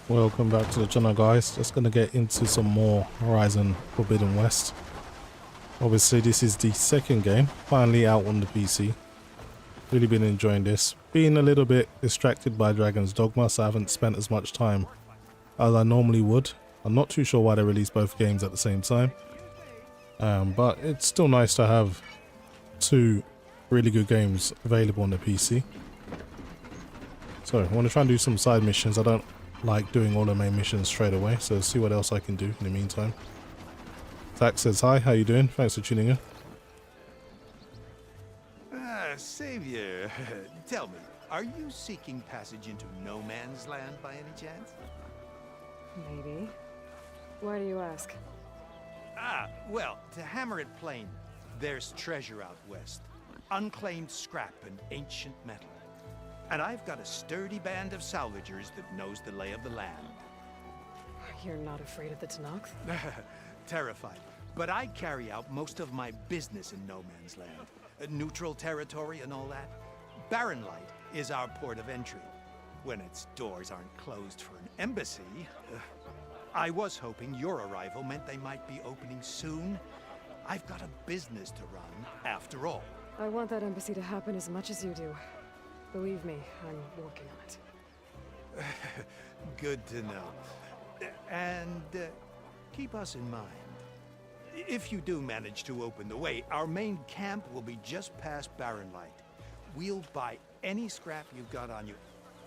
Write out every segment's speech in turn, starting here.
Welcome back to the channel, guys. Just gonna get into some more Horizon Forbidden West. Obviously this is the second game finally out on the PC. Really been enjoying this. Being a little bit distracted by Dragon's Dogma, so I haven't spent as much time as I normally would. I'm not too sure why they released both games at the same time, but it's still nice to have two really good games available on the PC. So I want to try and do some side missions. I don't like doing all the main missions straight away, so see what else I can do in the meantime. Zach says hi, how you doing? Thanks for tuning in. Savior, tell me, are you seeking passage into no man's land by any chance? Maybe. Why do you ask? Well, to hammer it plain, there's treasure out west. Unclaimed scrap and ancient metal. And I've got a sturdy band of salvagers that knows the lay of the land. You're not afraid of the Tanakh? Terrified. But I carry out most of my business in no man's land. Neutral territory and all that. Barren Light is our port of entry. When its doors aren't closed for an embassy. I was hoping your arrival meant they might be opening soon. I've got a business to run, after all. I want that embassy to happen as much as you do. Believe me, I'm working on it. Good to know. And keep us in mind. If you do manage to open the way, our main camp will be just past Barren Light. We'll buy any scrap you've got on you.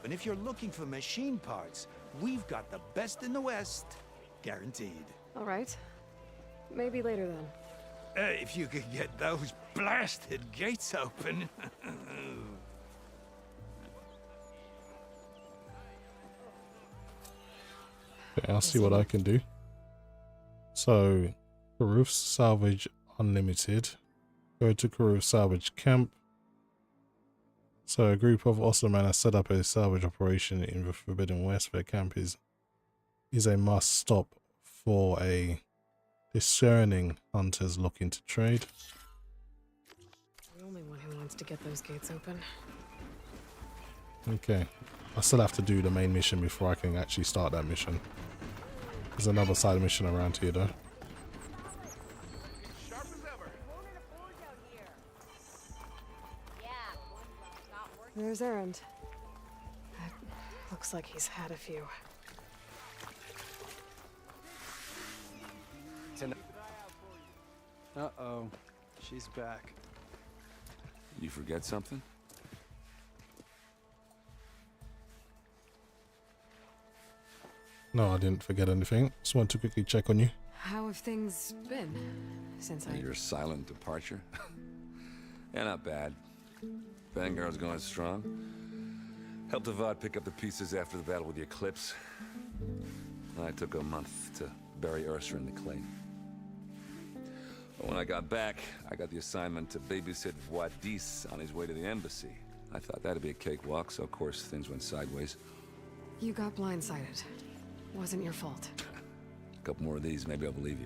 And if you're looking for machine parts, we've got the best in the West. Guaranteed. All right. Maybe later then. If you could get those blasted gates open. Okay, I'll see what I can do. So, Karuf's Salvage Unlimited. Go to Karuf Salvage Camp. So, a group of Ottoman has set up a salvage operation in the Forbidden West. Their camp is a must stop for a discerning hunters looking to trade. The only one who wants to get those gates open. Okay, I still have to do the main mission before I can actually start that mission. There's another side mission around here though. There's Errand. Looks like he's had a few. Uh-oh. She's back. You forget something? No, I didn't forget anything. Just wanted to quickly check on you. How have things been since Your silent departure? Yeah, not bad. Vanguard's going strong. Helped Avad pick up the pieces after the battle with the Eclipse. I took a month to bury Ursa in the clay. But when I got back, I got the assignment to babysit Wadis on his way to the embassy. I thought that'd be a cakewalk, so of course things went sideways. You got blindsided. Wasn't your fault. A couple more of these, maybe I'll believe you.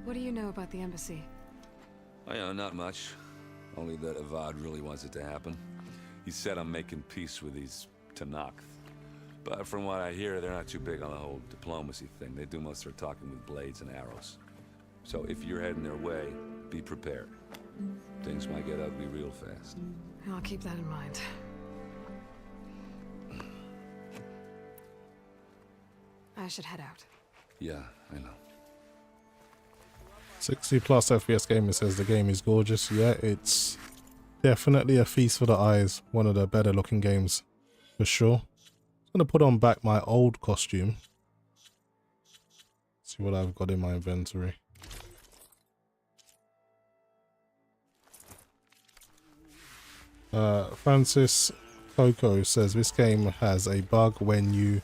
What do you know about the embassy? Oh, yeah, not much. Only that Avad really wants it to happen. He said I'm making peace with these Tanakh. But from what I hear, they're not too big on the whole diplomacy thing. They do most of their talking with blades and arrows. So if you're heading their way, be prepared. Things might get ugly real fast. I'll keep that in mind. I should head out. Yeah, I know. 60 plus FPS gamer says the game is gorgeous. Yeah, it's definitely a feast for the eyes. One of the better looking games for sure. I'm gonna put on back my old costume. See what I've got in my inventory. Francis Coco says this game has a bug when you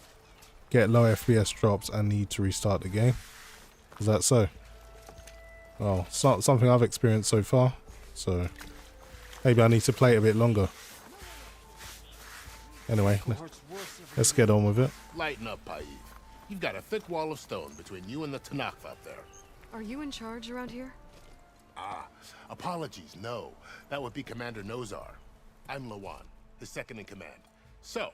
get low FPS drops and need to restart the game. Is that so? Well, it's not something I've experienced so far, so maybe I need to play it a bit longer. Anyway, let's get on with it. Lighten up, Paid. You've got a thick wall of stone between you and the Tanakh out there. Are you in charge around here? Apologies, no. That would be Commander Nozar. I'm Lawan, his second in command. So,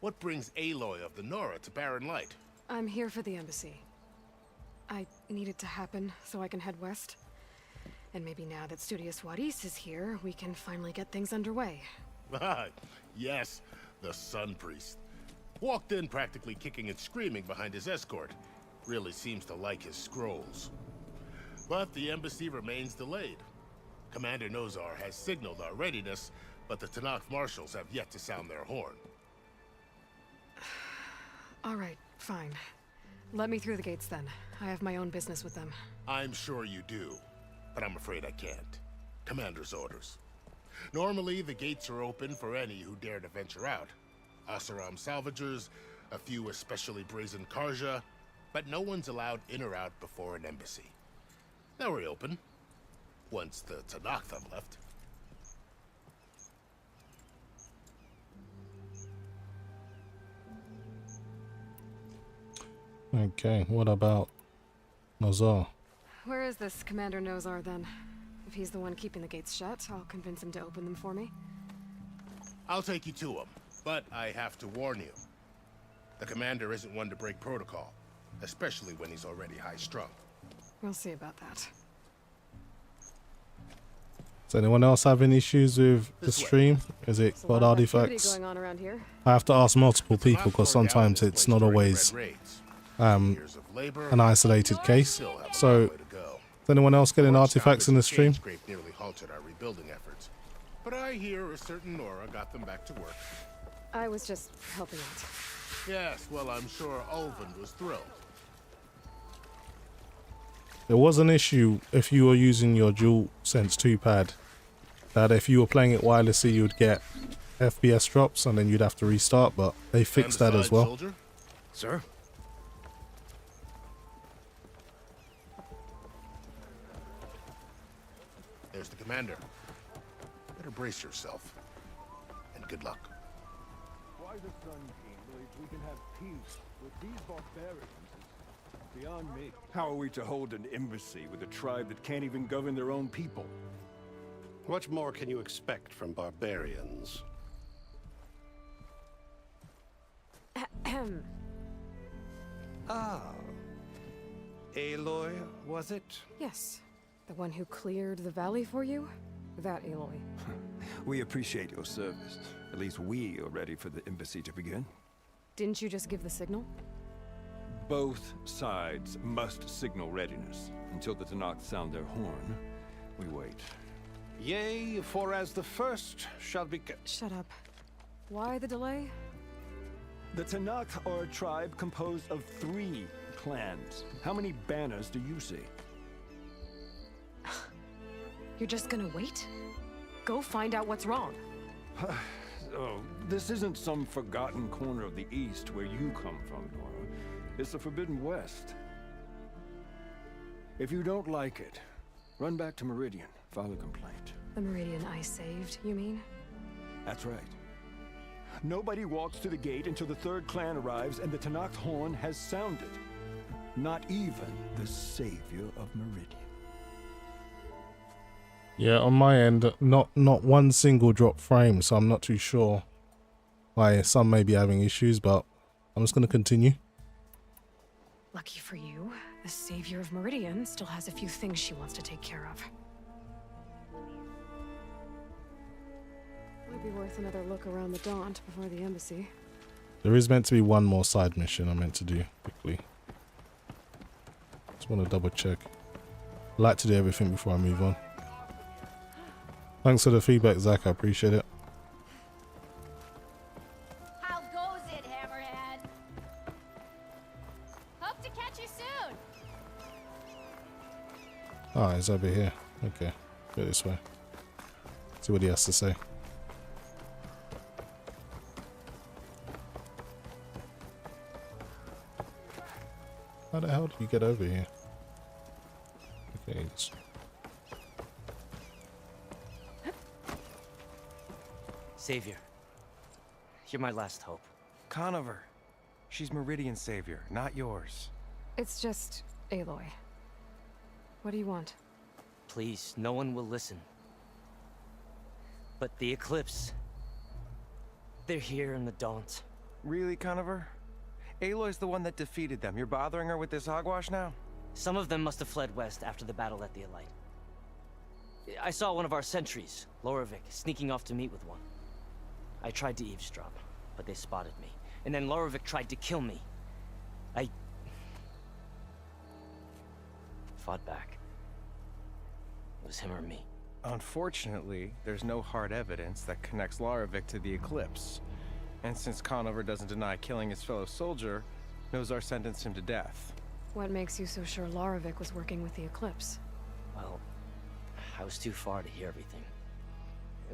what brings Aloy of the Nora to Barren Light? I'm here for the embassy. I need it to happen so I can head west. And maybe now that Studious Wadis is here, we can finally get things underway. Yes, the Sun Priest. Walked in practically kicking and screaming behind his escort. Really seems to like his scrolls. But the embassy remains delayed. Commander Nozar has signaled our readiness, but the Tanakh marshals have yet to sound their horn. All right, fine. Let me through the gates then. I have my own business with them. I'm sure you do, but I'm afraid I can't. Commander's orders. Normally, the gates are open for any who dare to venture out. Asaram salvagers, a few especially brazen Karja, but no one's allowed in or out before an embassy. Now we're open, once the Tanakh have left. Okay, what about Nozar? Where is this Commander Nozar then? If he's the one keeping the gates shut, I'll convince him to open them for me. I'll take you to him, but I have to warn you. The commander isn't one to break protocol, especially when he's already high-strung. We'll see about that. Does anyone else have any issues with the This way. stream? Is it There's a got lot of activity artifacts? going on around here. I have to ask multiple people because sometimes it's not always an isolated case. So, is anyone else getting artifacts in the stream? Nearly halted our rebuilding efforts, but I hear a certain Nora got them back to work. I was just helping out. Yes, well, I'm sure Ulvund was thrilled. There was an issue if you were using your DualSense 2 pad, that if you were playing it wirelessly you would get FPS drops and then you'd have to restart, but they fixed that as well. Soldier? Sir? There's the commander. Better brace yourself. And good luck. Why the Sun King believes we can have peace with these barbarians is beyond me. How are we to hold an embassy with a tribe that can't even govern their own people? What more can you expect from barbarians? Ah. Aloy, was it? Yes. The one who cleared the valley for you? That Aloy. We appreciate your service. At least we are ready for the embassy to begin. Didn't you just give the signal? Both sides must signal readiness. Until the Tanakh sound their horn, we wait. Yea, for as the first shall be... Shut up. Why the delay? The Tanakh are a tribe composed of 3 clans. How many banners do you see? You're just gonna wait? Go find out what's wrong. Oh, this isn't some forgotten corner of the East where you come from, Nora. It's the Forbidden West. If you don't like it, run back to Meridian, file a complaint. The Meridian I saved, you mean? That's right. Nobody walks to the gate until the 3rd clan arrives and the Tanakh horn has sounded. Not even the savior of Meridian. Yeah, on my end, not one single drop frame, so I'm not too sure why some may be having issues, but I'm just going to continue. Lucky for you, the savior of Meridian still has a few things she wants to take care of. Might be worth another look around the Daunt before the embassy. There is meant to be one more side mission I'm meant to do quickly. Just want to double check. I like to do everything before I move on. Thanks for the feedback, Zach. I appreciate it. How goes it, Hammerhead? Hope to catch you soon. Ah, he's over here. Okay, go this way. See what he has to say. How the hell did you get over here? Okay, just... Savior, you're my last hope. Conover. She's Meridian's savior, not yours. It's just Aloy. What do you want? Please, no one will listen. But the eclipse... they're here in the daunt. Really, Conover? Aloy's the one that defeated them. You're bothering her with this hogwash now? Some of them must have fled west after the battle at the Lite. I saw one of our sentries, Lorevic, sneaking off to meet with one. I tried to eavesdrop, but they spotted me. And then Lorevic tried to kill me. I... fought back. It was him or me. Unfortunately, there's no hard evidence that connects Lorevic to the eclipse. And since Conover doesn't deny killing his fellow soldier, Nozar sentenced him to death. What makes you so sure Lorevic was working with the eclipse? Well, I was too far to hear everything.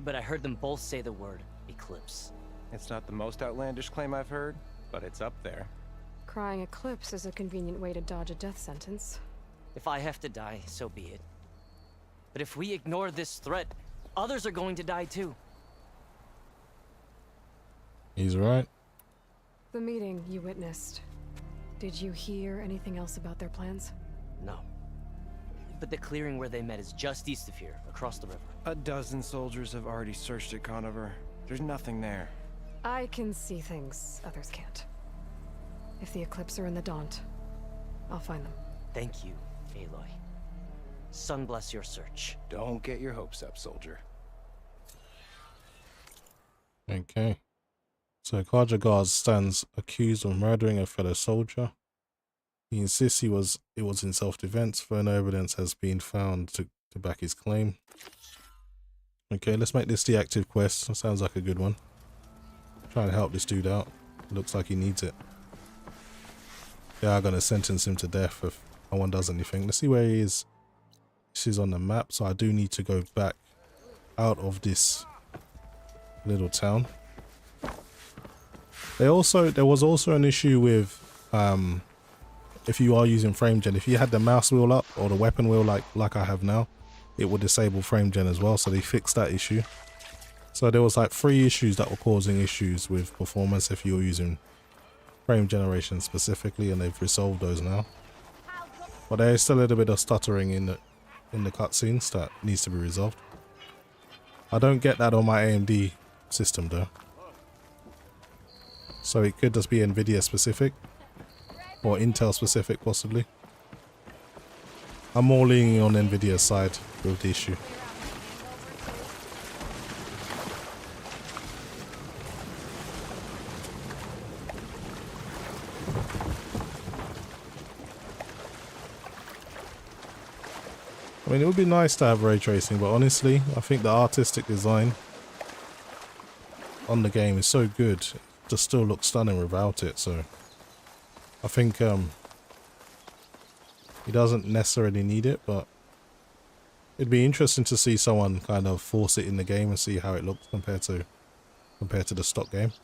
But I heard them both say the word eclipse. It's not the most outlandish claim I've heard, but it's up there. Crying eclipse is a convenient way to dodge a death sentence. If I have to die, so be it. But if we ignore this threat, others are going to die too. He's right. The meeting you witnessed. Did you hear anything else about their plans? No. But the clearing where they met is just east of here, across the river. A dozen soldiers have already searched it, Conover. There's nothing there. I can see things others can't. If the eclipse are in the daunt, I'll find them. Thank you, Aloy. Sun bless your search. Don't get your hopes up, soldier. Okay. So Karja stands accused of murdering a fellow soldier. He insists it was in self-defense, though no evidence has been found to back his claim. Okay, let's make this the active quest. That sounds like a good one. Trying to help this dude out. Looks like he needs it. They are going to sentence him to death if no one does anything. Let's see where he is. This is on the map, so I do need to go back out of this little town. There was also an issue with if you are using frame gen, if you had the mouse wheel up or the weapon wheel like I have now, it would disable frame gen as well, so they fixed that issue. So there was like 3 issues that were causing issues with performance if you were using frame generation specifically, and they've resolved those now. But there is still a little bit of stuttering in the cutscenes that needs to be resolved. I don't get that on my AMD system though. So it could just be NVIDIA specific or Intel specific possibly. I'm more leaning on NVIDIA's side with the issue. I mean, it would be nice to have ray tracing, but honestly, I think the artistic design on the game is so good, it just still looks stunning without it, so I think he doesn't necessarily need it, but it'd be interesting to see someone kind of force it in the game and see how it looks compared to the stock game.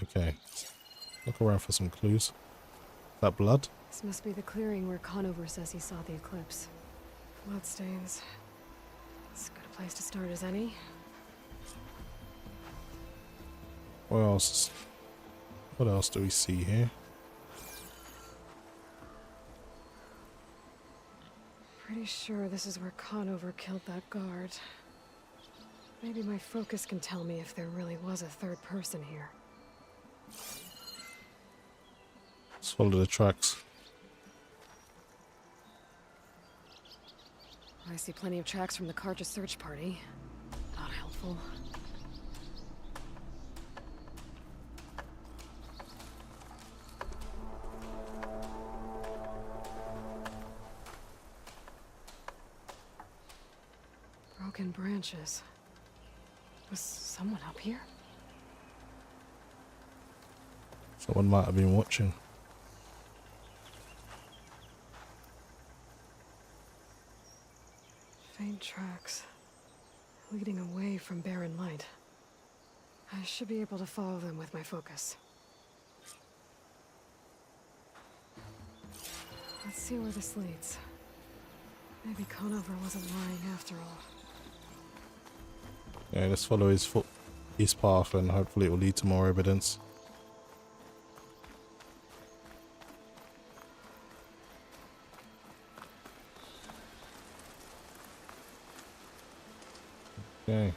Okay, look around for some clues. That blood? This must be the clearing where Conover says he saw the eclipse. Bloodstains. As good a place to start as any. What else? What else do we see here? Pretty sure this is where Conover killed that guard. Maybe my focus can tell me if there really was a third person here. Let's follow the tracks. I see plenty of tracks from the Karja search party. Not helpful. Broken branches. Was someone up here? Someone might have been watching. Faint tracks leading away from barren light. I should be able to follow them with my focus. Let's see where this leads. Maybe Conover wasn't lying after all. Yeah, let's follow his path and hopefully it will lead to more evidence. Okay.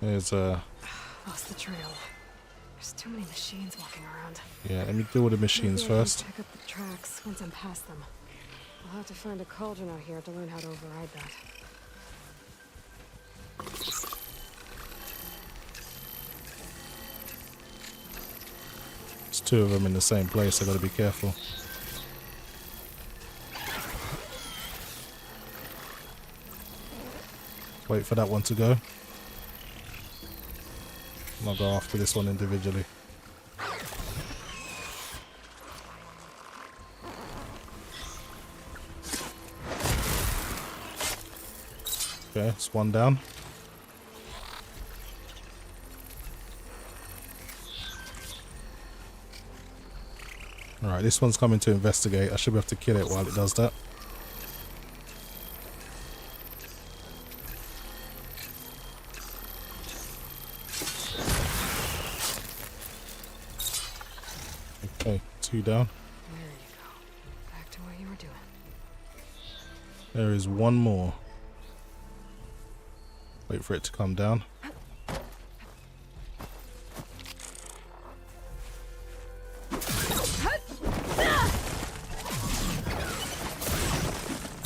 There's Lost the trail. There's too many machines walking around. yeah, let me deal with the machines Maybe I can first. pick up the tracks once I'm past them. I'll have to find a cauldron out here to learn how to override that. There's two of them in the same place, I gotta be careful. Wait for that one to go. I'll go after this one individually. Okay, it's one down. Alright, this one's coming to investigate. I should be able to kill it while it does that. Okay, two down. There you go. Back to what you were doing. There is one more. Wait for it to come down.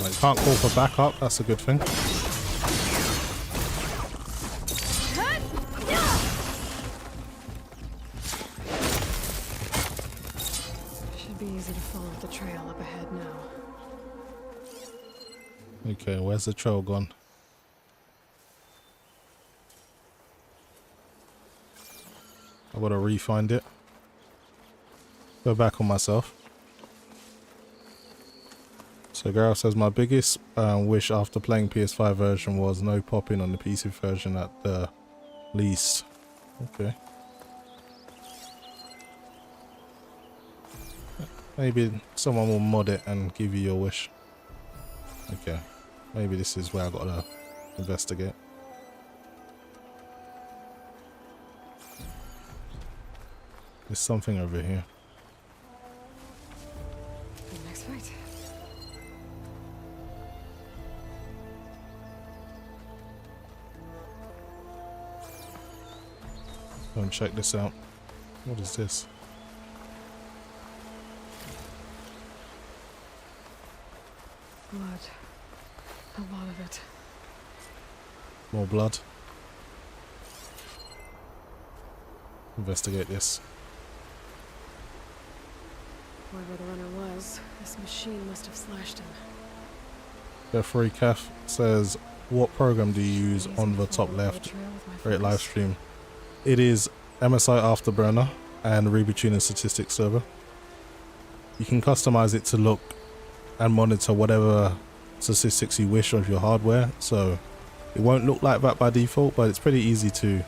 Right, can't call for backup, that's a good thing. Should be easy to follow the trail up ahead now. Okay, where's the trail gone? I've got to re-find it. Go back on myself. So Gareth says, my biggest wish after playing PS5 version was no popping on the PC version at the least. Okay. Maybe someone will mod it and give you your wish. Okay. Maybe this is where I gotta investigate. There's something over here. The next fight. Go and check this out. What is this? Blood. A lot of it. More blood. Investigate this. Whoever the runner was, this machine must have slashed him. Jeffrey Caff says, what program do you use on the top left? Great live stream. It is MSI Afterburner and RebuTuner Statistics Server. You can customize it to look and monitor whatever statistics you wish of your hardware, so it won't look like that by default, but it's pretty easy to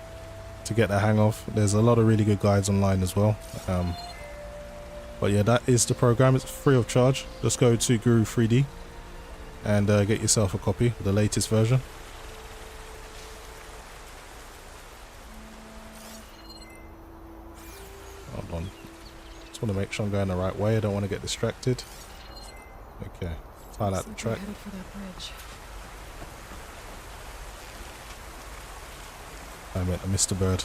get the hang of. There's a lot of really good guides online as well. But yeah, that is the program. It's free of charge. Just go to Guru 3D and get yourself a copy, the latest version. Hold on. Just want to make sure I'm going the right way. I don't want to get distracted. Okay, highlight the track. Headed for that bridge. I meant I missed a bird.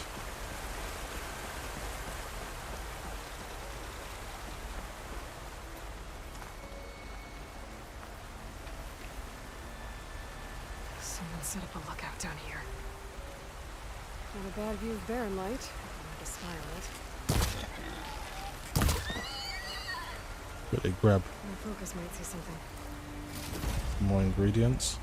Someone set up a lookout down here. Not a bad view of Barren Light, if I had to style it. Quickly grab My focus might see something. more ingredients.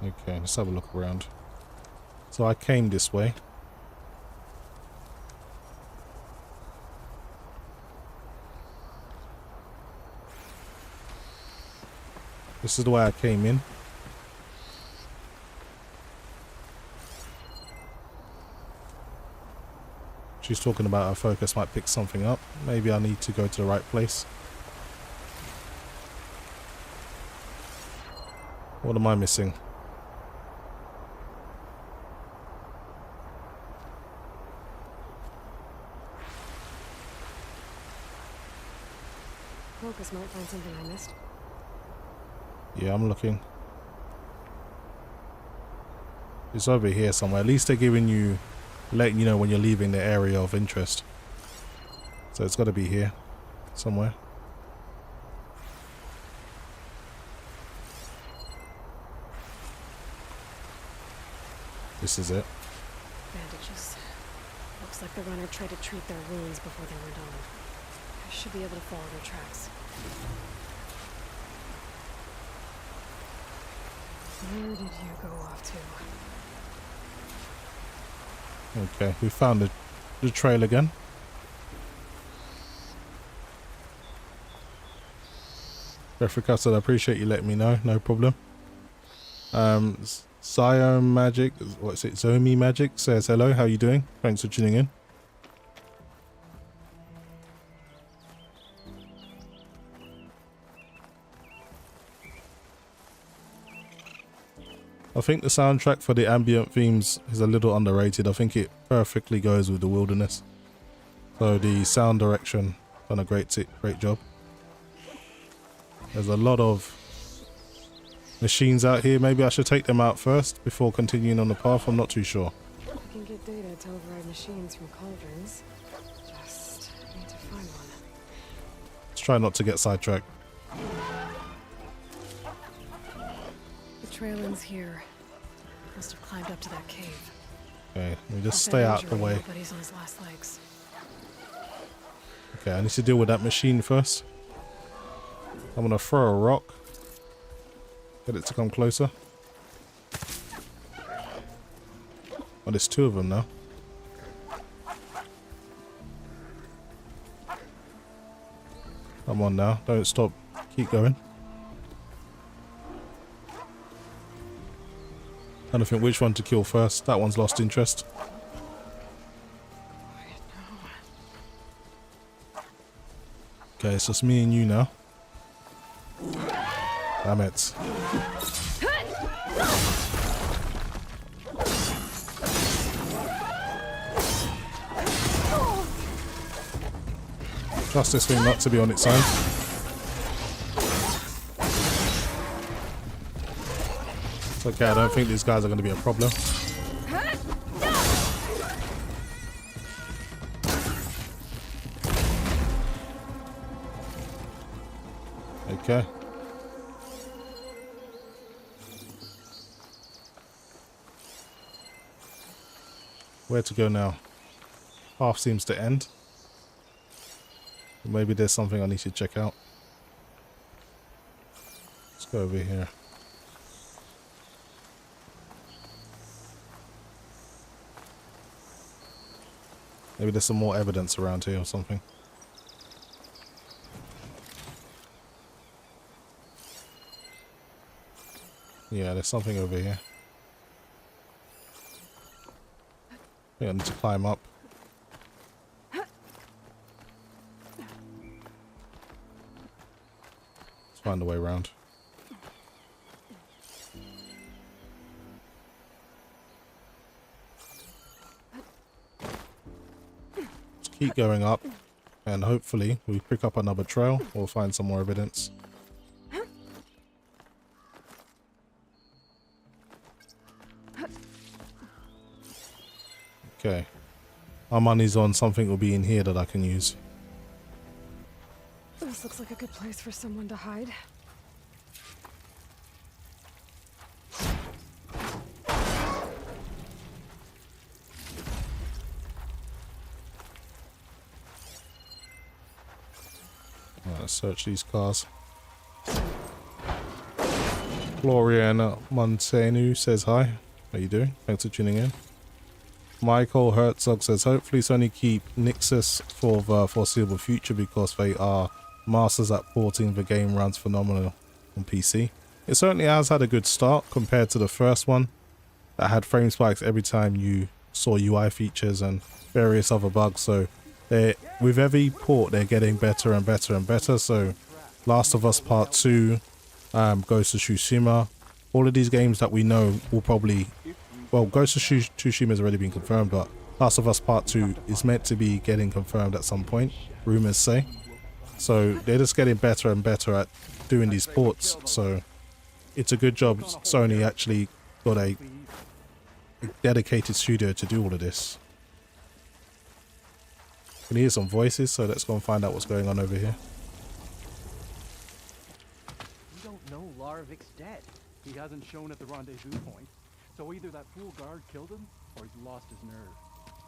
Okay, let's have a look around. So I came this way. This is the way I came in. She's talking about her focus might pick something up. Maybe I need to go to the right place. What am I missing? Focus might find something I missed. Yeah, I'm looking. It's over here somewhere. At least they're giving you, letting you know when you're leaving the area of interest. So it's got to be here somewhere. This is it. Bandages. Looks like the runner tried to treat their wounds before they went on. I should be able to follow their tracks. Where did you go off to? Okay, we found the trail again. Africa said, I appreciate you letting me know, no problem. Zion Magic, what's it? Zomi Magic says hello, how you doing? Thanks for tuning in. I think the soundtrack for the ambient themes is a little underrated. I think it perfectly goes with the wilderness. So the sound direction done a great job. There's a lot of machines out here. Maybe I should take them out first before continuing on the path. I'm not too sure. I can get data to override machines from cauldrons. Just need to find one. Let's try not to get sidetracked. The trail ends here. Must have climbed up to that cave. Okay, we just stay out the way. But he's on his last legs. Okay, I need to deal with that machine first. I'm gonna throw a rock. Get it to come closer. Oh, there's two of them now. Come on now, don't stop. Keep going. I don't think which one to kill first. That one's lost interest. Okay, it's just me and you now. Damn it. Trust this thing not to be on its own. It's okay, I don't think these guys are going to be a problem. Okay. Where to go now? Path seems to end. Maybe there's something I need to check out. Let's go over here. Maybe there's some more evidence around here or something. Yeah, there's something over here. I think I need to climb up. Let's find a way around. Let's keep going up, and hopefully we pick up another trail or find some more evidence. Okay, our money's on something will be in here that I can use. This looks like a good place for someone to hide. Let's search these cars. Floriana Montenu says hi. How you doing? Thanks for tuning in. Michael Herzog says, hopefully Sony keep Nixus for the foreseeable future because they are masters at porting. The game runs phenomenal on PC. It certainly has had a good start compared to the first one that had frame spikes every time you saw UI features and various other bugs. So they, with every port, they're getting better and better and better. So Last of Us Part 2, Ghost of Tsushima, all of these games that we know will probably, well, Ghost of Tsushima has already been confirmed, but Last of Us Part 2 is meant to be getting confirmed at some point, rumors say. So they're just getting better and better at doing these ports. So it's a good job Sony actually got a dedicated studio to do all of this. Can hear some voices, so let's go and find out what's going on over here. We don't know Laravic's dead. He hasn't shown at the rendezvous point. So either that fool guard killed him, or he's lost his nerve.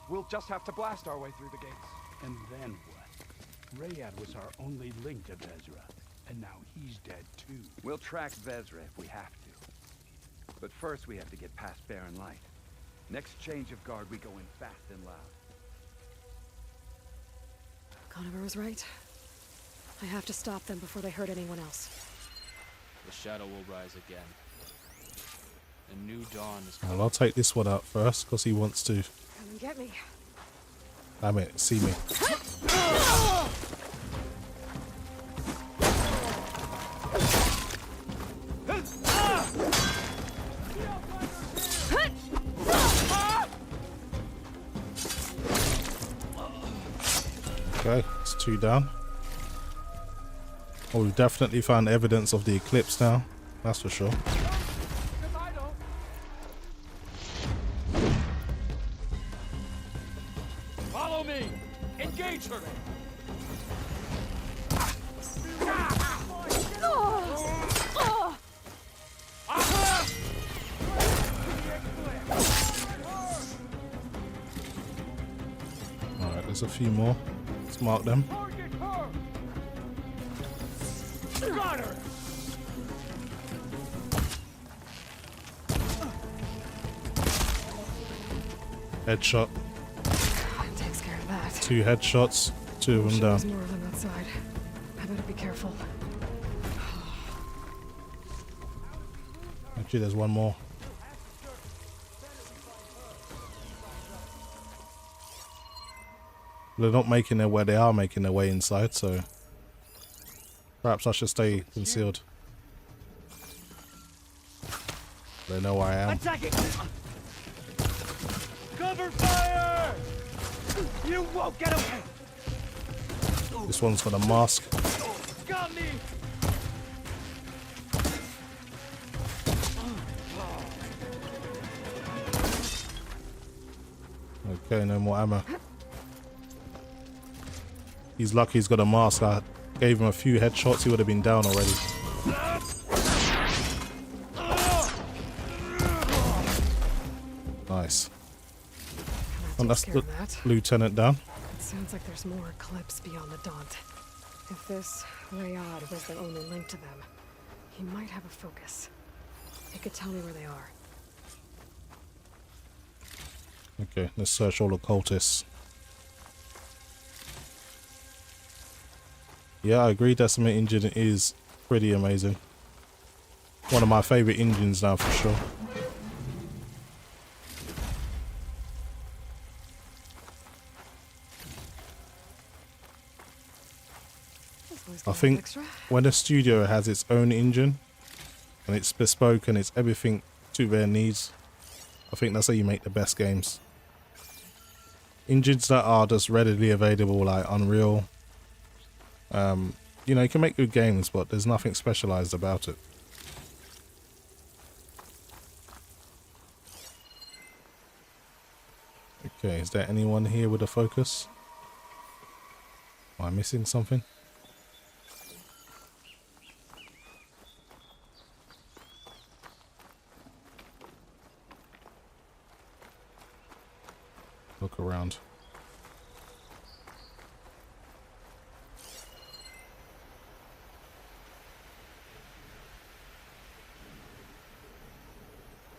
We'll just have to blast our way through the gates. And then what? Rayad was our only link to Vezra, and now he's dead too. We'll track Vezra if we have to. But first we have to get past Baron Lite. Next change of guard, we go in fast and loud. Conover was right. I have to stop them before they hurt anyone else. The shadow will rise again. A new dawn is coming. Well, I'll take this one out first because he wants to. Come and get me. Damn it, see me. Okay, it's 2 down. Oh, we've definitely found evidence of the eclipse now. That's for sure. Follow me! Engage her! Alright, there's a few more. Let's mark them. Headshot. That takes care of that. 2 headshots, 2 of them There's down. more of them outside. I better be careful. Actually, there's one more. They're not making their way, they are making their way inside, so perhaps I should stay concealed. They know where I am. Attack it! Cover fire! You won't get away! This one's got a mask. Got me! Okay, no more ammo. He's lucky he's got a mask. I gave him a few headshots, he would have been down already. Nice. And that's the lieutenant down. It sounds like there's more eclipse beyond the daunt. If this Rayad was the only link to them, he might have a focus. He could tell me where they are. Okay, let's search all the cultists. Yeah, I agree. Decimate engine is pretty amazing. One of my favorite engines now for sure. I think when a studio has its own engine and it's bespoke and it's everything to their needs, I think that's how you make the best games. Engines that are just readily available, like Unreal, you know, you can make good games, but there's nothing specialized about it. Okay, is there anyone here with a focus? Am I missing something? Look around.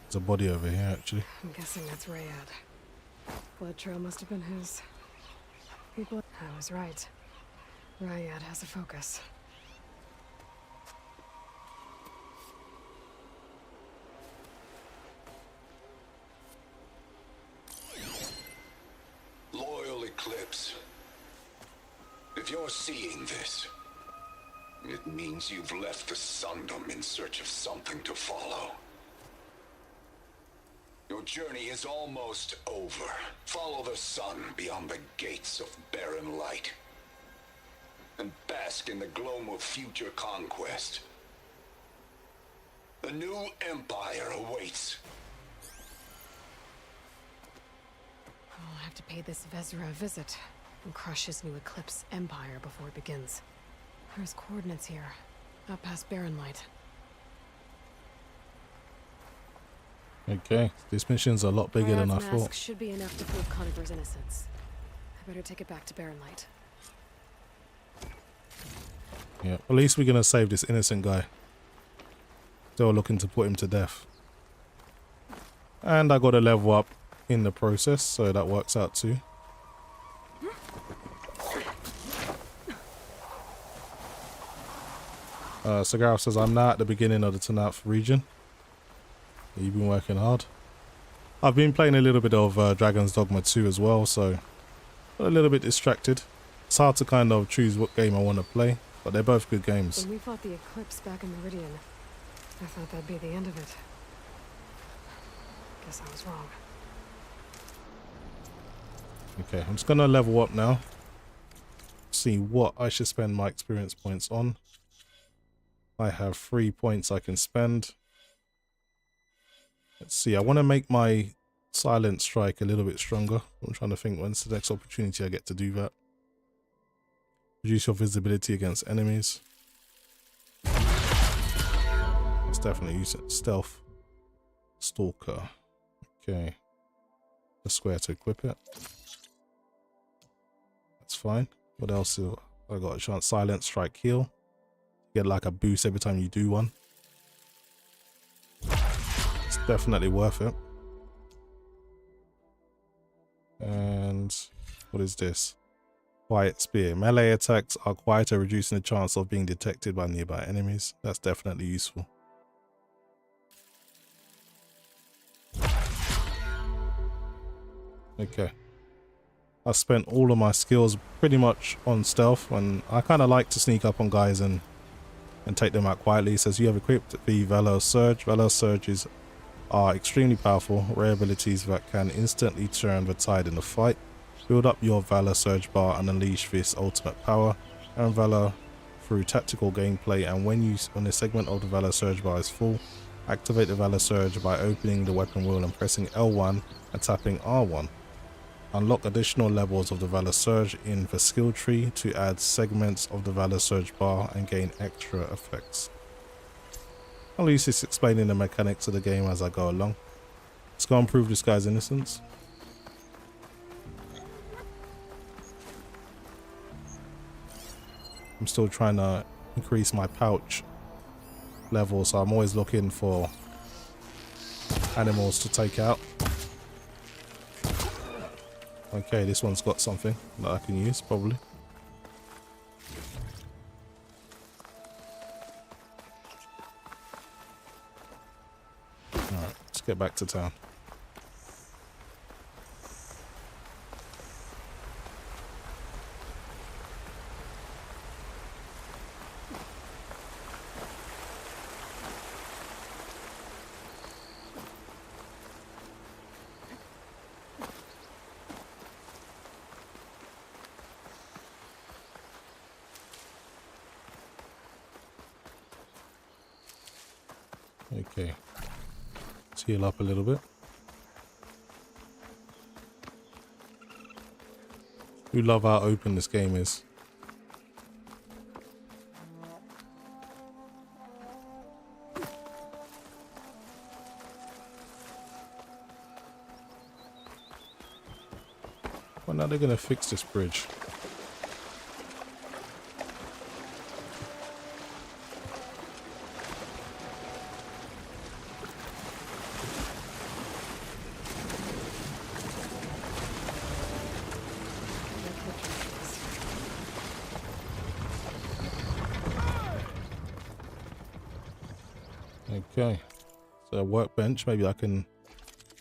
There's a body over here, actually. I'm guessing that's Rayad. Blood trail must have been his. People. I was right. Rayad has a focus. eclipse. If you're seeing this, it means you've left the Sundom in search of something to follow. Your journey is almost over. Follow the sun beyond the gates of barren light, and bask in the gloom of future conquest. The new empire awaits. I'll have to pay this Vezra a visit and crush his new Eclipse empire before it begins. There's coordinates here, out past Barren Light. Okay, this mission's a lot bigger than I Ryad's thought. mask should be enough to prove Conover's innocence. I better take it back to Barren Light. Yeah, at least we're gonna save this innocent guy. They were looking to put him to death. And I got a level up in the process, so that works out too. Sagarov says, I'm now at the beginning of the Tanath region. You've been working hard. I've been playing a little bit of Dragon's Dogma 2 as well, so a little bit distracted. It's hard to kind of choose what game I want to play, but they're both good games. When we fought the Eclipse back in Meridian, I thought that'd be the end of it. Guess I was wrong. Okay, I'm just gonna level up now. See what I should spend my experience points on. I have 3 points I can spend. Let's see, I want to make my silent strike a little bit stronger. I'm trying to think when's the next opportunity I get to do that. Reduce your visibility against enemies. Let's definitely use it. Stealth. Stalker. Okay. The square to equip it. That's fine. What else? I got a chance. Silent strike heal. Get like a boost every time you do one. It's definitely worth it. And what is this? Quiet spear. Melee attacks are quieter, reducing the chance of being detected by nearby enemies. That's definitely useful. Okay. I spent all of my skills pretty much on stealth, and I kind of like to sneak up on guys and take them out quietly. It says you have equipped the Valor Surge. Valor Surges are extremely powerful, rare abilities that can instantly turn the tide in the fight. Build up your Valor Surge bar and unleash this ultimate power and Valor through tactical gameplay, and when a segment of the Valor Surge bar is full, activate the Valor Surge by opening the weapon wheel and pressing L1 and tapping R1. Unlock additional levels of the Valor Surge in the skill tree to add segments of the Valor Surge bar and gain extra effects. I'll use this explaining the mechanics of the game as I go along. Let's go and prove this guy's innocence. I'm still trying to increase my pouch level, so I'm always looking for animals to take out. Okay, this one's got something that I can use, probably. Alright, let's get back to town. Okay, let's heal up a little bit. You love how open this game is. Well, now they're gonna fix this bridge. Okay, so workbench, maybe I can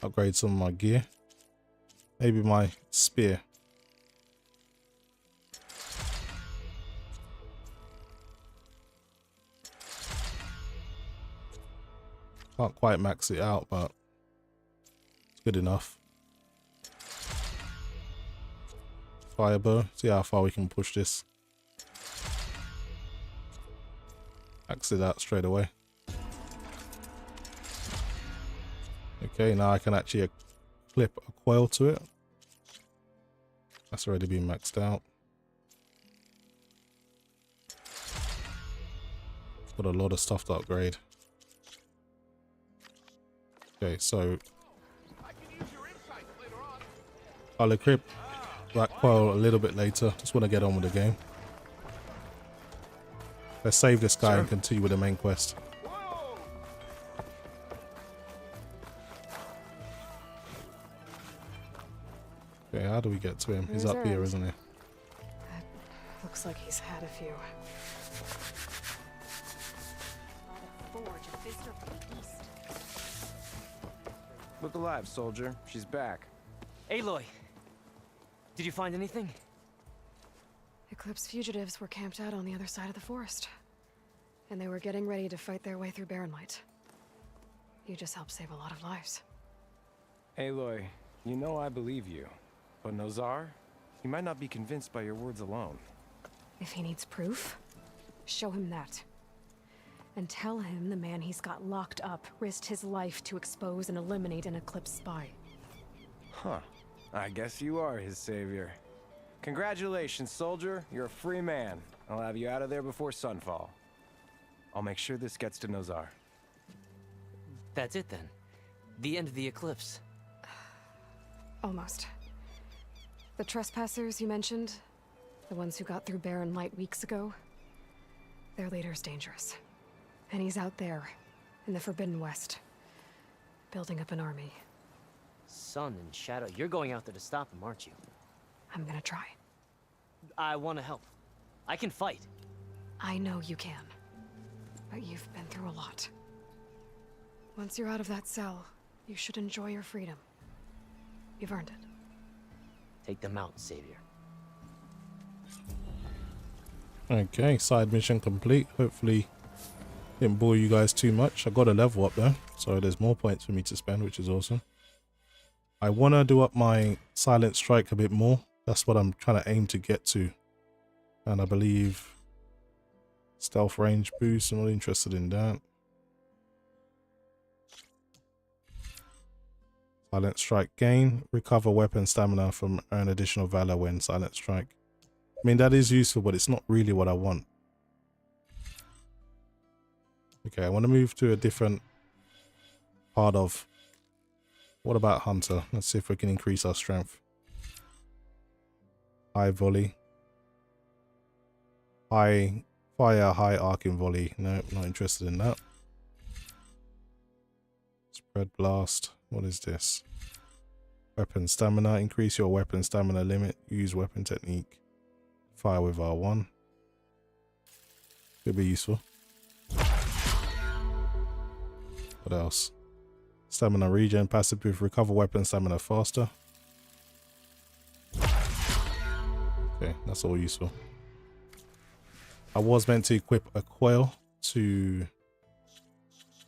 upgrade some of my gear. Maybe my spear. Can't quite max it out, but it's good enough. Firebow, see how far we can push this. Max it out straight away. Okay, now I can actually clip a coil to it. That's already been maxed out. Got a lot of stuff to upgrade. Okay, so I'll equip that coil a little bit later. Just want to get on with the game. Let's save this guy and continue with the main quest. Okay, how do we get to him? He's up here, isn't he? Looks like he's had a few. Look alive, soldier. She's back. Aloy, did you find anything? Eclipse fugitives were camped out on the other side of the forest. And they were getting ready to fight their way through Barren Light. You just helped save a lot of lives. Aloy, you know I believe you. But Nozar, he might not be convinced by your words alone. If he needs proof, show him that. And tell him the man he's got locked up risked his life to expose and eliminate an Eclipse spy. Huh. I guess you are his savior. Congratulations, soldier. You're a free man. I'll have you out of there before sunfall. I'll make sure this gets to Nozar. That's it then. The end of the Eclipse. Almost. The trespassers you mentioned, the ones who got through Barren Light weeks ago, their leader's dangerous. And he's out there, in the Forbidden West, building up an army. Sun and Shadow, you're going out there to stop him, aren't you? I'm gonna try. I want to help. I can fight. I know you can. But you've been through a lot. Once you're out of that cell, you should enjoy your freedom. You've earned it. Take them out, Savior. Okay, side mission complete. Hopefully didn't bore you guys too much. I got a level up though, so there's more points for me to spend, which is awesome. I want to do up my silent strike a bit more. That's what I'm trying to aim to get to. And I believe stealth range boost, I'm not interested in that. Silent strike gain, recover weapon stamina from earn additional valor when silent strike. I mean, that is useful, but it's not really what I want. Okay, I want to move to a different part of... What about Hunter? Let's see if we can increase our strength. High volley. High fire, high arcing volley. No, not interested in that. Spread blast. What is this? Weapon stamina. Increase your weapon stamina limit. Use weapon technique. Fire with R1. Could be useful. What else? Stamina regen. Passive boost. Recover weapon stamina faster. Okay, that's all useful. I was meant to equip a coil to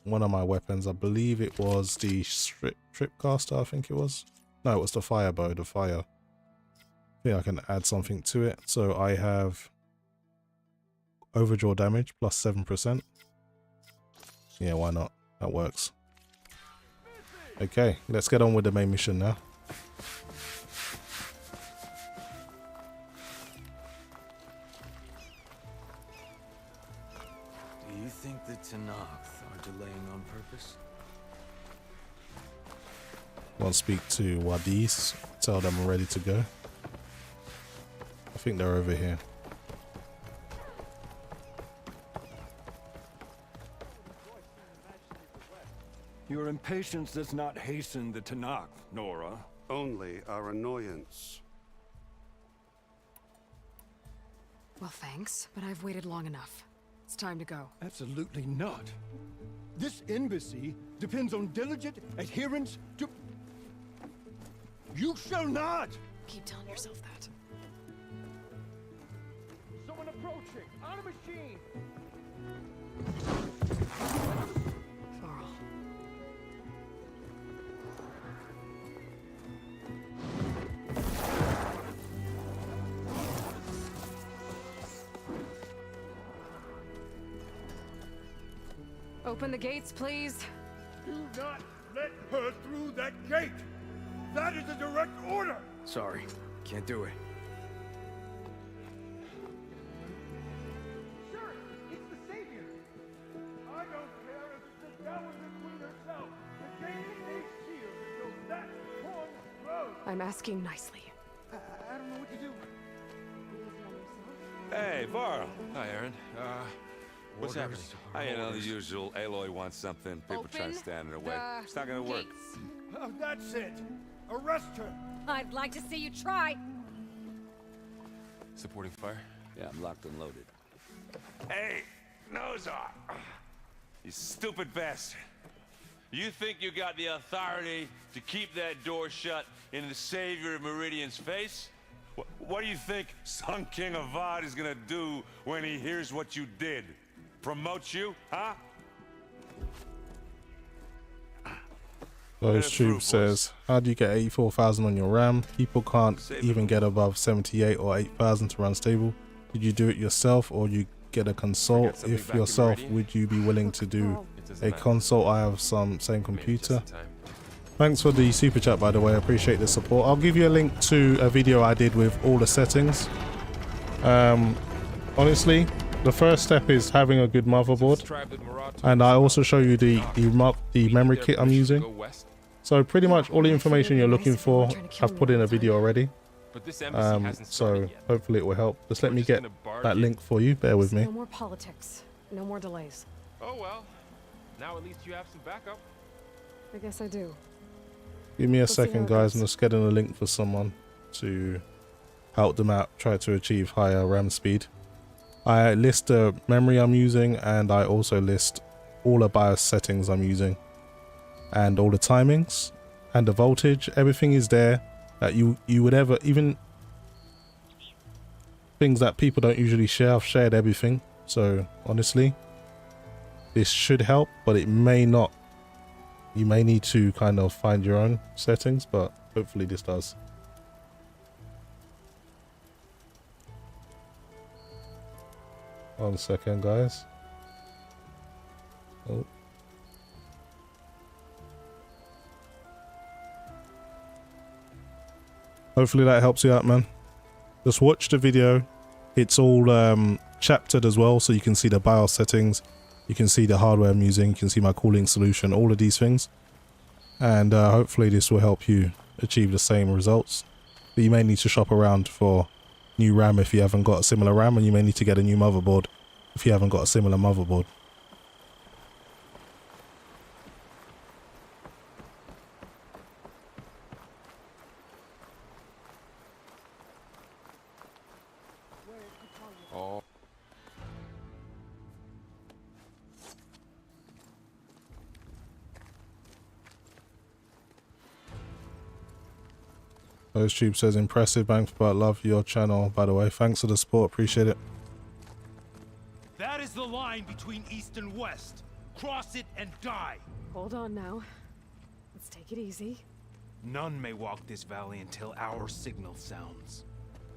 one of my weapons. I believe it was the Tripcaster, I think it was. No, it was the Firebow, the fire. I think I can add something to it. So I have overdraw damage plus 7%. Yeah, why not? That works. Okay, let's get on with the main mission now. Do you think the Tenakth are delaying on purpose? Want to speak to Wadis, tell them I'm ready to go. I think they're over here. Your impatience does not hasten the Tenakth, Nora. Only our annoyance. Well, thanks, but I've waited long enough. It's time to go. Absolutely not. This embassy depends on diligent adherence to... You shall not! Keep telling yourself that. Someone approaching! On a machine! Varl, Open the gates, please. Do not let her through that gate! That is a direct order! Sorry, can't do it. Sure, it's the Savior! I don't care if it's the Dowager Queen herself! The gate stays sealed until that horn blows! I'm asking nicely. I don't know what to do. Hey, Varl. Hi, Aaron. What's happening? You know, the usual. Aloy wants something. People trying to stand in her way. It's not gonna work. Oh, that's it! Arrest her! I'd like to see you try. Supporting fire? Yeah, I'm locked and loaded. Hey, Nozar! You stupid bastard. You think you got the authority to keep that door shut in the Savior of Meridian's face? What do you think Sun King Avad is gonna do when he hears what you did? Promote you, huh? Those Troop says, how do you get 84,000 on your RAM? People can't even get above 78 or 8,000 to run stable. Did you do it yourself or you get a consult? If yourself, would you be willing to do a consult? I have some same computer. Thanks for the super chat, by the way. I appreciate the support. I'll give you a link to a video I did with all the settings. Honestly, the first step is having a good motherboard, and I also show you the memory kit I'm using. So pretty much all the information you're looking for, I've put in a video already. So hopefully it will help. Just let me get that link for you. Bear with me. No more politics. No more delays. Oh well. Now at least you have some backup. I guess I do. Give me a second, guys. I'm just getting a link for someone to help them out, try to achieve higher RAM speed. I list the memory I'm using, and I also list all the BIOS settings I'm using, and all the timings, and the voltage. Everything is there that you would ever, even things that people don't usually share. I've shared everything. So honestly, this should help, but it may not. You may need to kind of find your own settings, but hopefully this does. One second, guys. Oh. Hopefully that helps you out, man. Just watch the video. It's all chaptered as well, so you can see the BIOS settings. You can see the hardware I'm using. You can see my cooling solution, all of these things. And hopefully this will help you achieve the same results. But you may need to shop around for new RAM if you haven't got a similar RAM, and you may need to get a new motherboard if you haven't got a similar motherboard. Oh. Those Tube says, impressive, banks, but love your channel, by the way. Thanks for the support, appreciate it. That is the line between East and West. Cross it and die. Hold on now. Let's take it easy. None may walk this valley until our signal sounds.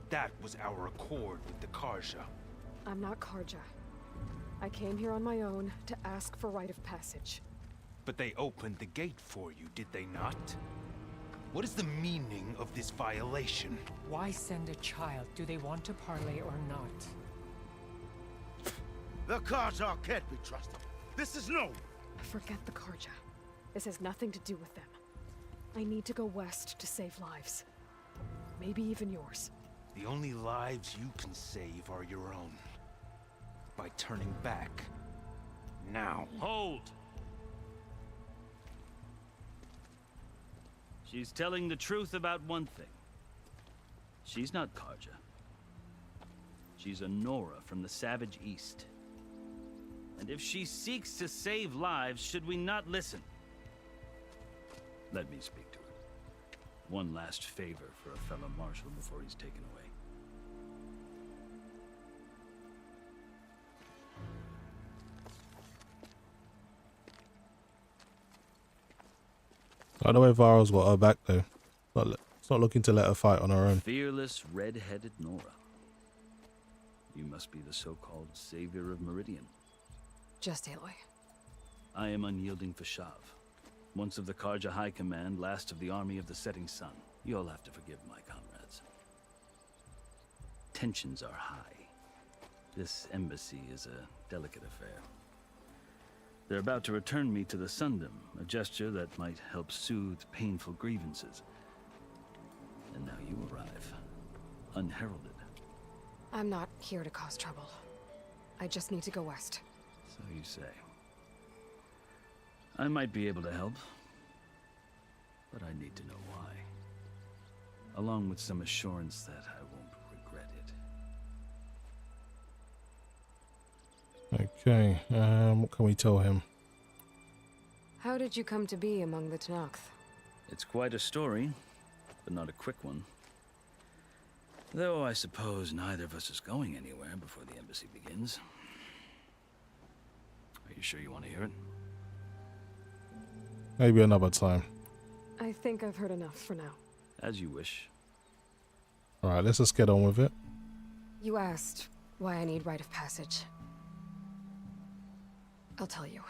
That was our accord with the Karja. I'm not Karja. I came here on my own to ask for rite of passage. But they opened the gate for you, did they not? What is the meaning of this violation? Why send a child? Do they want to parley or not? The Karja can't be trusted. This is no. Forget the Karja. This has nothing to do with them. I need to go west to save lives. Maybe even yours. The only lives you can save are your own. By turning back. Now. Hold! She's telling the truth about one thing. She's not Karja. She's a Nora from the Savage East. And if she seeks to save lives, should we not listen? Let me speak to her. One last favor for a fellow marshal before he's taken away. By the way, Vara's got her back though. It's not looking to let her fight on her own. Fearless, red-headed Nora. You must be the so-called savior of Meridian. Just Aloy. I am unyielding for Shav. Once of the Karja High Command, last of the army of the setting sun. You'll have to forgive my comrades. Tensions are high. This embassy is a delicate affair. They're about to return me to the Sundom, a gesture that might help soothe painful grievances. And now you arrive, unheralded. I'm not here to cause trouble. I just need to go west. So you say. I might be able to help, but I need to know why. Along with some assurance that I won't regret it. Okay, what can we tell him? How did you come to be among the Tenakth? It's quite a story, but not a quick one. Though I suppose neither of us is going anywhere before the embassy begins. Are you sure you want to hear it? Maybe another time. I think I've heard enough for now. As you wish. Alright, let's just get on with it. You asked why I need rite of passage. I'll tell you,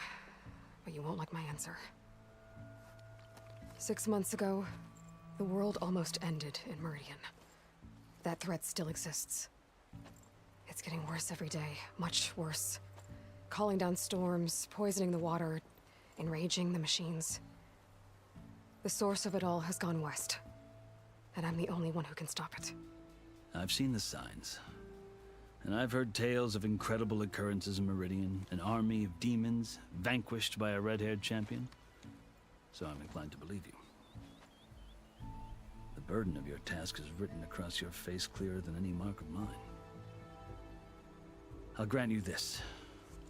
but you won't like my answer. 6 months ago, the world almost ended in Meridian. That threat still exists. It's getting worse every day, much worse. Calling down storms, poisoning the water, enraging the machines. The source of it all has gone west, and I'm the only one who can stop it. I've seen the signs. And I've heard tales of incredible occurrences in Meridian, an army of demons vanquished by a red-haired champion. So I'm inclined to believe you. The burden of your task is written across your face clearer than any mark of mine. I'll grant you this,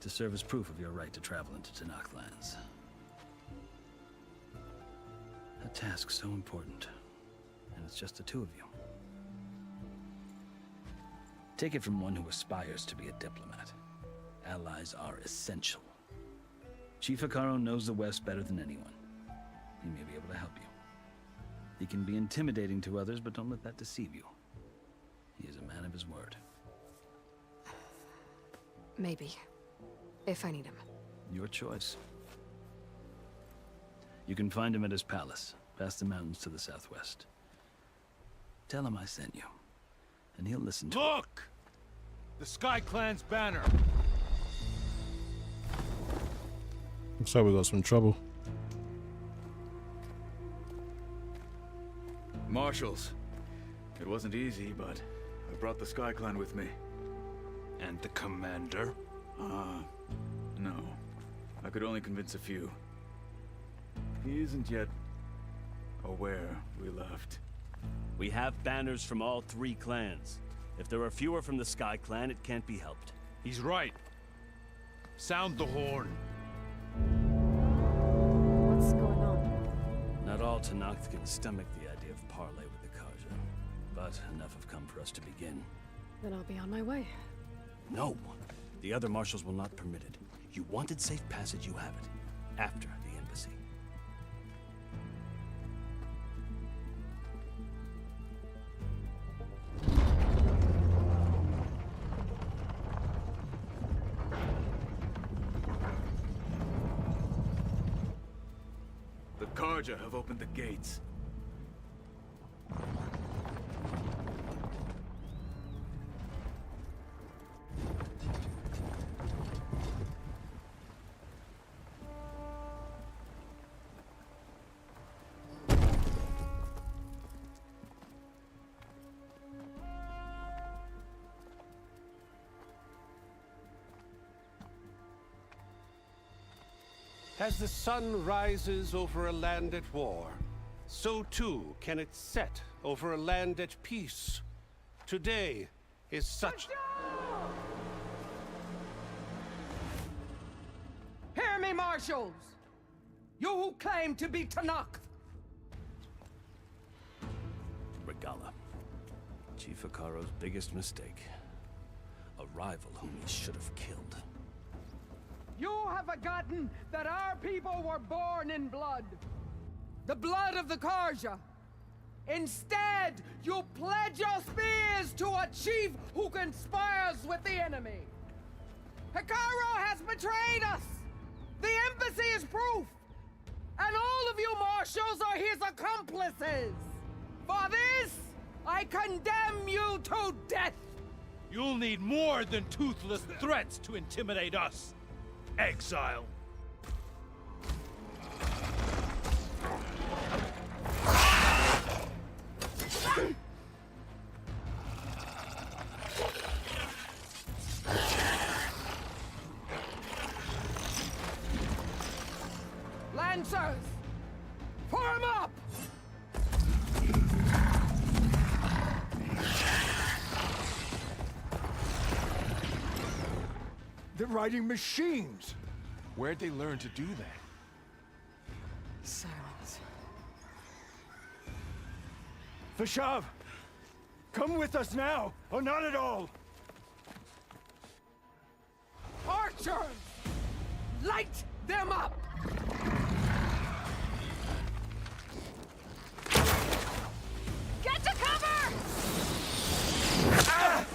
to serve as proof of your right to travel into Tenakth lands. A task so important, and it's just the two of you. Take it from one who aspires to be a diplomat. Allies are essential. Chief Hekarro knows the West better than anyone. He may be able to help you. He can be intimidating to others, but don't let that deceive you. He is a man of his word. Maybe. If I need him. Your choice. You can find him at his palace, past the mountains to the southwest. Tell him I sent you, and he'll listen to it. Look! The Sky Clan's banner! Looks like we got some trouble. Marshals. It wasn't easy, but I brought the Sky Clan with me. And the commander? No. I could only convince a few. He isn't yet aware we left. We have banners from all 3 clans. If there are fewer from the Sky Clan, it can't be helped. He's right. Sound the horn. What's going on? Not all Tenakth can stomach the idea of parley with the Karja, but enough have come for us to begin. Then I'll be on my way. No! The other marshals will not permit it. You wanted safe passage, you have it. After the embassy. The Karja have opened the gates. As the sun rises over a land at war, so too can it set over a land at peace. Today is such... Hear me, marshals! You who claim to be Tenakth! Regala. Chief Hekarro's biggest mistake. A rival whom he should have killed. You have forgotten that our people were born in blood. The blood of the Karja. Instead, you pledge your spears to a chief who conspires with the enemy. Hekarro has betrayed us! The embassy is proof! And all of you marshals are his accomplices! For this, I condemn you to death! You'll need more than toothless threats to intimidate us, exile. Lancers! Form up! They're riding machines. Where'd they learn to do that? Silence. Vashav, come with us now, or not at all. Archers! Light them up! Get to cover! Ah!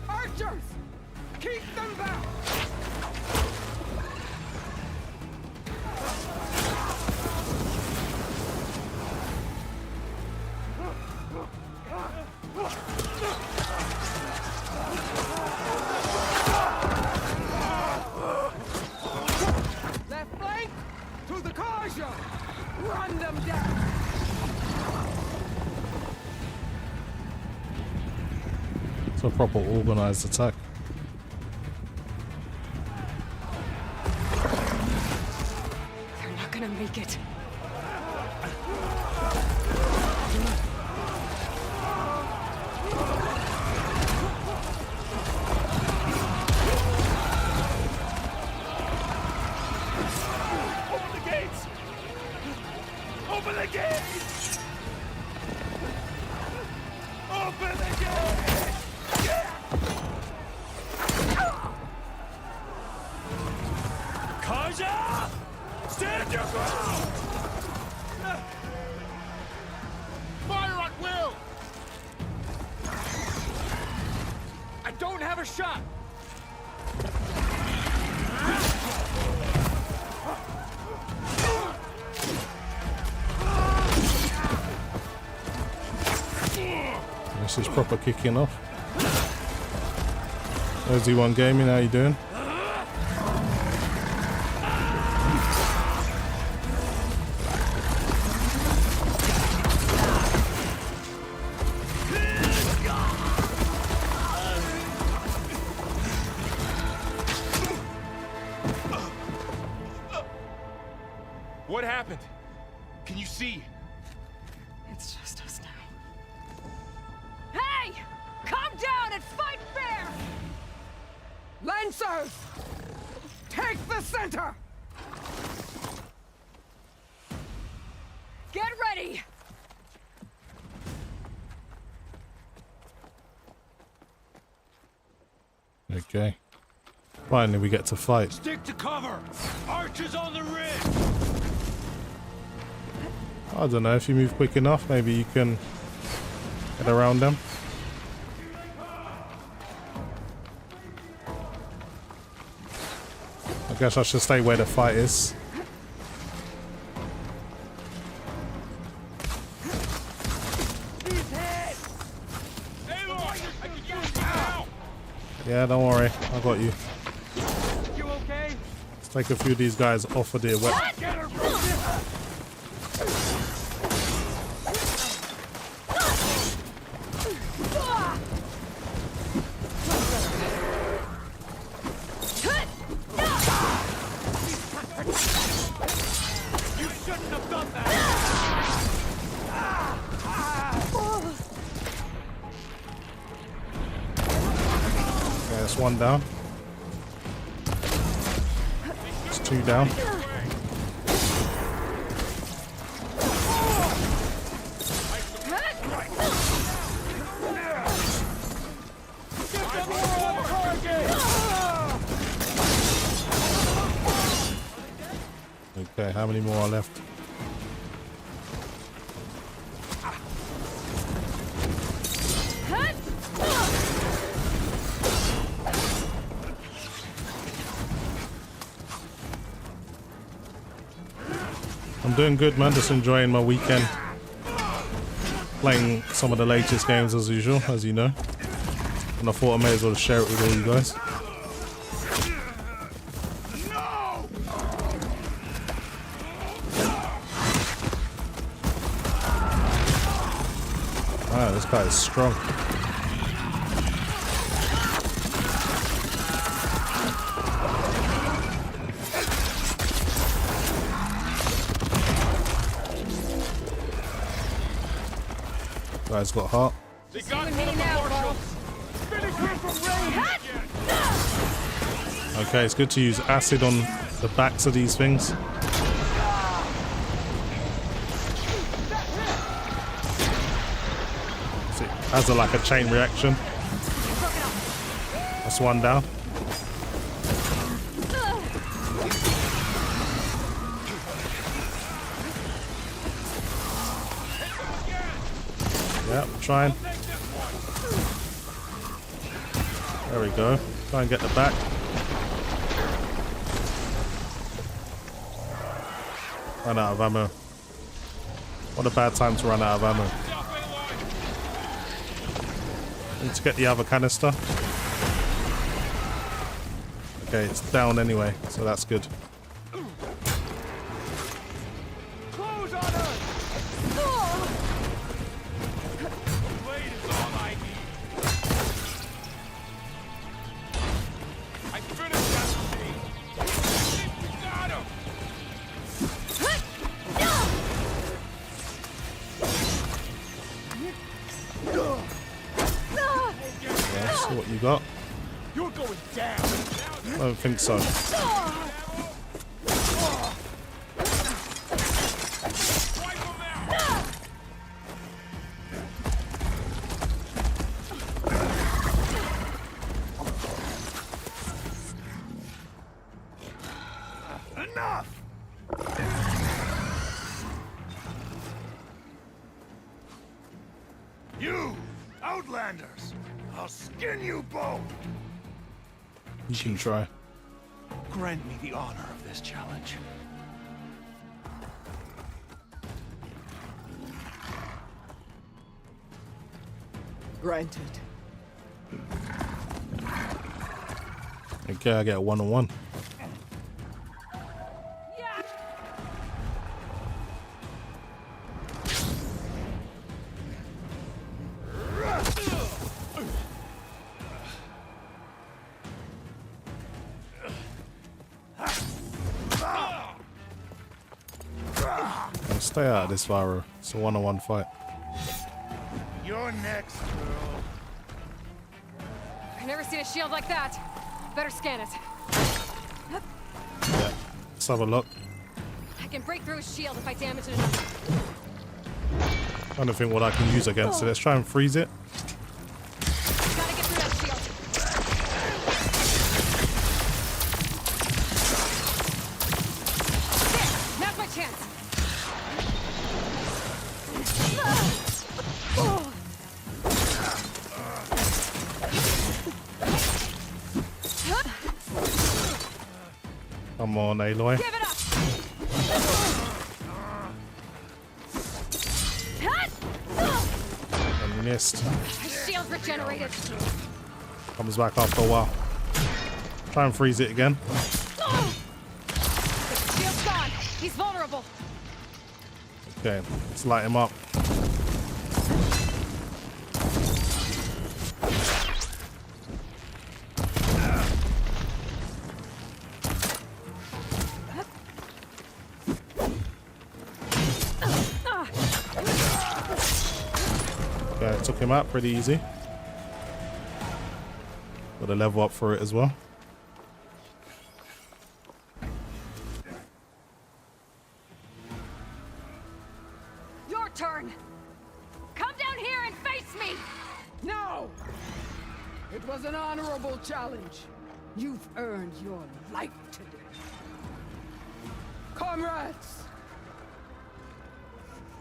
Archers! Keep them back! Left flank to the Karja! Run them down! It's a proper organized attack. They're not gonna make it. Open the gates! Open the gates! Open the gates! Kaja! Stand your ground! Fire at will! I don't have a shot! This is proper kicking off. There's D1 Gaming, how you doing? What happened? Can you see? It's just us now. Hey! Calm down and fight fair! Lancers! Take the center! Get ready! Okay. Finally we get to fight. Stick to cover! Archers on the ridge! I don't know, if you move quick enough, maybe you can get around them. I guess I should stay where the fight is. Yeah, don't worry, I got you. You okay? Let's take a few of these guys off of their weapon. Get her, bro! You shouldn't have done that! Okay, that's one down. It's two down. Okay, how many more are left? I'm doing good, man. Just enjoying my weekend. Playing some of the latest games as usual, as you know. And I thought I may as well share it with all you guys. Wow, this guy is strong. Guy's got heart. They got one of the marshals. Finish him from range. Okay, it's good to use acid on the backs of these things. See, has like a chain reaction. That's one down. Yep, trying. There we go. Try and get the back. Run out of ammo. What a bad time to run out of ammo. Need to get the other canister. Okay, it's down anyway, so that's good. Close on us. Blade is all I need. I finished that machine. We got him. Yeah, see what you got. You're going down. I don't think so. Enough. You outlanders, I'll skin you both. You can try. Grant me the honor of this challenge. Granted. Okay, I get a 1-on-1. Stay out of this, Varo. It's a 1-on-1 fight. You're next, girl. I've never seen a shield like that. Better scan it. Yeah, let's have a look. I can break through his shield if I damage it enough. Trying to think what I can use against it. Let's try and freeze it. Gotta get through that shield. There, now's my chance. Come on, Aloy. Give it up. And missed. His shield regenerated. Comes back after a while. Try and freeze it again. Shield's gone. He's vulnerable. Okay, let's light him up. Okay, took him out pretty easy. Got a level up for it as well. Your turn. Come down here and face me. No! It was an honorable challenge. You've earned your life today. Comrades!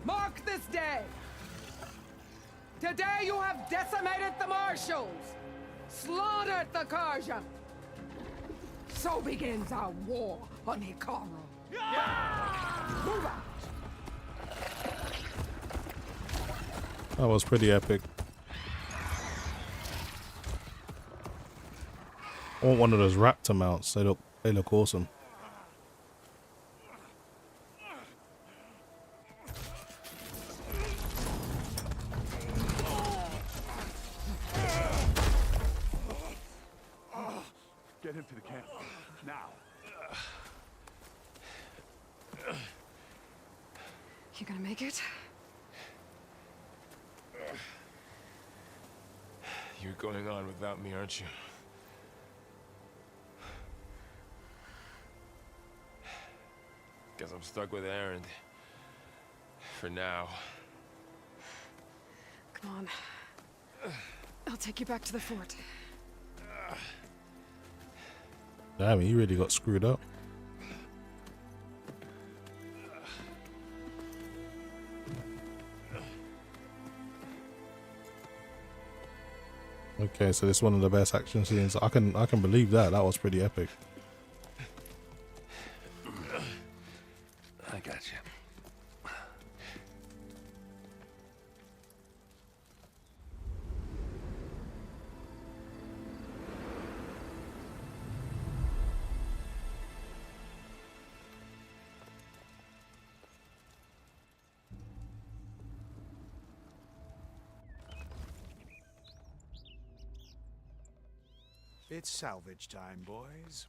Mark this day! Today you have decimated the marshals, slaughtered the Karja. So begins our war on Encore. Move out! That was pretty epic. I want one of those raptor mounts. They look awesome. Get him to the camp. Now. You gonna make it? You're going on without me, aren't you? Guess I'm stuck with Aaron. For now. Come on. I'll take you back to the fort. Damn, he really got screwed up. Okay, so this is one of the best action scenes. I can believe that. That was pretty epic. I got you. It's salvage time, boys.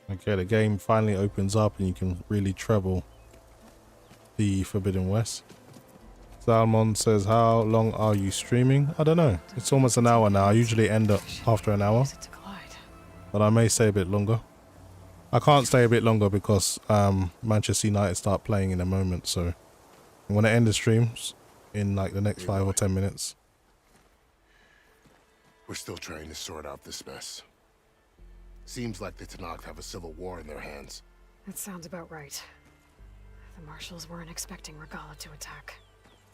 Okay, the game finally opens up and you can really travel the Forbidden West. Salmon says, how long are you streaming? I don't know. It's almost an hour now. I usually end up after an hour. But I may stay a bit longer. I can't stay a bit longer because Manchester United start playing in a moment. So I'm going to end the streams in like the next 5 or 10 minutes. We're still trying to sort out this mess. Seems like the Tenakth have a civil war in their hands. That sounds about right. The marshals weren't expecting Regala to attack.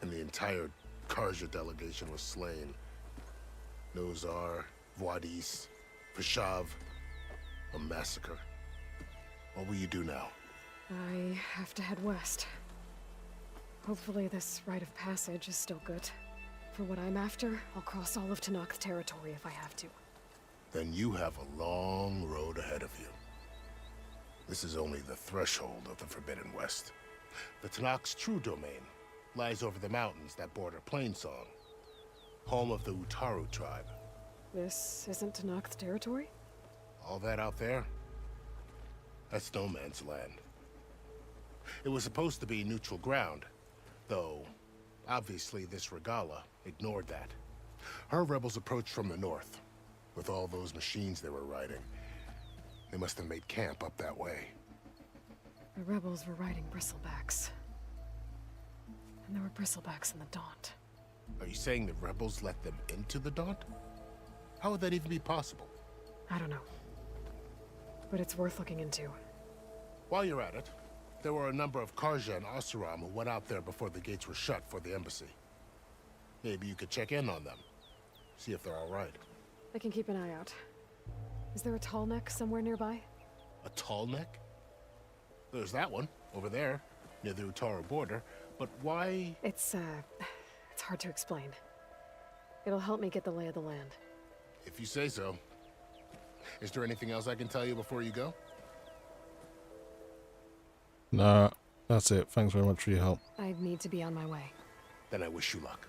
And the entire Karja delegation was slain. Nozar, Voidis, Peshav, a massacre. What will you do now? I have to head west. Hopefully this rite of passage is still good. For what I'm after, I'll cross all of Tenakth territory if I have to. Then you have a long road ahead of you. This is only the threshold of the Forbidden West. The Tenakth's true domain lies over the mountains that border Plainsong, home of the Utaru tribe. This isn't Tenakth territory? All that out there? That's no man's land. It was supposed to be neutral ground, though obviously this Regala ignored that. Her rebels approached from the north. With all those machines they were riding, they must have made camp up that way. The rebels were riding bristlebacks. And there were bristlebacks in the Daunt. Are you saying the rebels let them into the Daunt? How would that even be possible? I don't know. But it's worth looking into. While you're at it, there were a number of Karja and Oseram who went out there before the gates were shut for the embassy. Maybe you could check in on them. See if they're all right. I can keep an eye out. Is there a tall neck somewhere nearby? A tall neck? There's that one, over there, near the Utaru border. But why? It's hard to explain. It'll help me get the lay of the land. If you say so. Is there anything else I can tell you before you go? Nah, that's it. Thanks very much for your help. I need to be on my way. Then I wish you luck.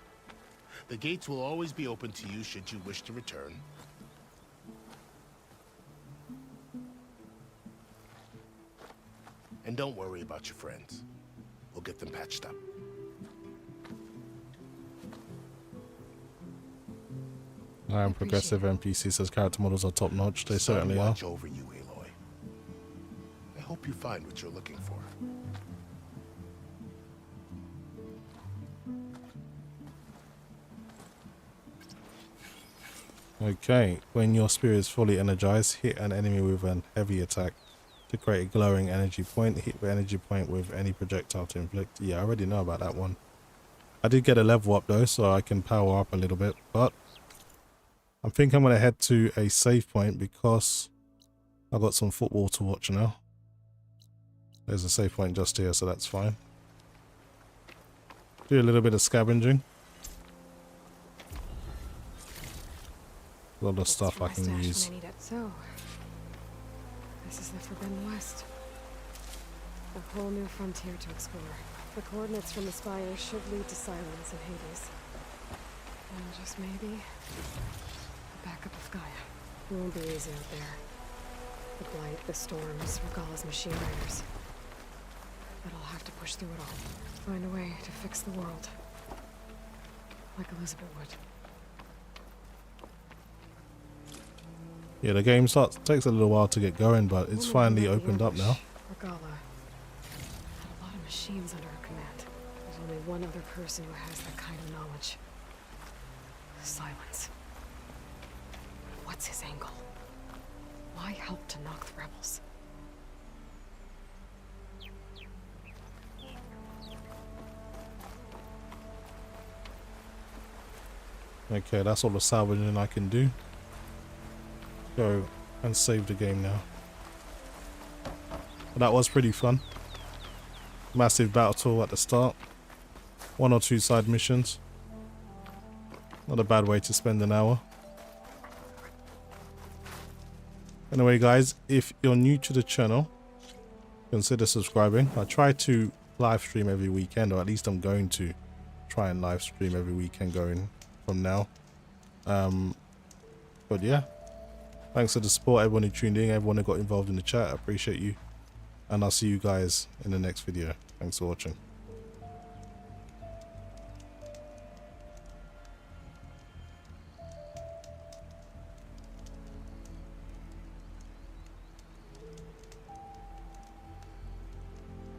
The gates will always be open to you should you wish to return. And don't worry about your friends. We'll get them patched up. I am progressive NPC says character models are top notch. They certainly are. Watch over you, Aloy. I hope you find what you're looking for. Okay, when your spear is fully energized, hit an enemy with an heavy attack to create a glowing energy point. Hit the energy point with any projectile to inflict. Yeah, I already know about that one. I did get a level up though, so I can power up a little bit, but I think I'm going to head to a save point because I've got some football to watch now. There's a save point just here, so that's fine. Do a little bit of scavenging. A lot of stuff I can use. So, this is the Forbidden West. A whole new frontier to explore. The coordinates from the spire should lead to Silence and Hades. And just maybe, a backup of Gaia. It won't be easy out there. The Blight, the storms, Regalla's machine riders. But I'll have to push through it all. Find a way to fix the world. Like Elizabeth would. Yeah, the game takes a little while to get going, but it's finally opened up now. Regalla had a lot of machines under her command. There's only one other person who has that kind of knowledge. Silence. What's his angle? Why help to knock the rebels? Okay, that's all the salvaging I can do. Go and save the game now. But that was pretty fun. Massive battle tool at the start. 1 or 2 side missions. Not a bad way to spend an hour. Anyway guys, if you're new to the channel, consider subscribing. I try to live stream every weekend, or at least I'm going to try and live stream every weekend going from now. But yeah, thanks for the support, everyone who tuned in, everyone who got involved in the chat. I appreciate you, and I'll see you guys in the next video. Thanks for watching.